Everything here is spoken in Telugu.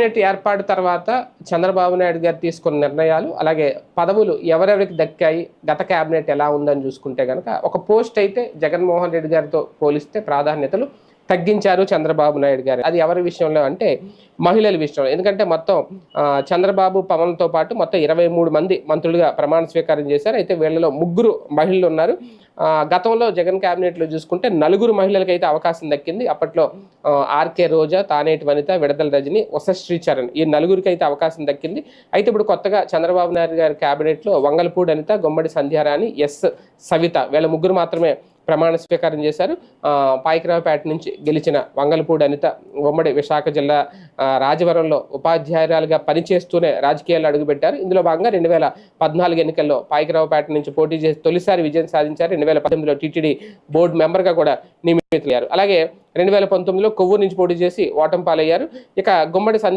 కేబినెట్ ఏర్పాటు తర్వాత చంద్రబాబు నాయుడు గారు తీసుకున్న నిర్ణయాలు, అలాగే పదవులు ఎవరెవరికి దక్కాయి, గత కేబినెట్ ఎలా ఉందని చూసుకుంటే కనుక ఒక పోస్ట్ అయితే జగన్మోహన్ రెడ్డి గారితో పోలిస్తే ప్రాధాన్యతలు తగ్గించారు చంద్రబాబు నాయుడు గారు. అది ఎవరి విషయంలో అంటే మహిళల విషయంలో. ఎందుకంటే మొత్తం చంద్రబాబు, పవన్తో పాటు మొత్తం 23 మంది మంత్రులుగా ప్రమాణ స్వీకారం చేశారు. అయితే వీళ్ళలో 3 మహిళలు ఉన్నారు. గతంలో జగన్ క్యాబినెట్లో చూసుకుంటే 4 మహిళలకు అయితే అవకాశం దక్కింది. అప్పట్లో ఆర్కే రోజా, తానేటి వనిత, విడదల రజని, ఉషశ్రీ చరణ్ ఈ 4కి అయితే అవకాశం దక్కింది. అయితే ఇప్పుడు కొత్తగా చంద్రబాబు నాయుడు గారి క్యాబినెట్లో వంగలపూడి అనిత, గుమ్మడి సంధ్యారాణి, ఎస్ సవిత వీళ్ళ 3 మాత్రమే ప్రమాణ స్వీకారం చేశారు. పాయకరావుపేట నుంచి గెలిచిన వంగలపూడి అనిత ఉమ్మడి విశాఖ జిల్లా రాజవరంలో ఉపాధ్యాయురాలుగా పనిచేస్తూనే రాజకీయాల్లో అడుగుపెట్టారు. ఇందులో భాగంగా 2014 ఎన్నికల్లో పాయకరావుపేట నుంచి పోటీ చేసి తొలిసారి విజయం సాధించారు. 2018లో టీటీడీ బోర్డు మెంబర్గా కూడా నియమితులయ్యారు. అలాగే 2019లో కొవ్వూరు నుంచి పోటీ చేసి ఓటమి పాలయ్యారు. ఇక గుమ్మడి సంధ్య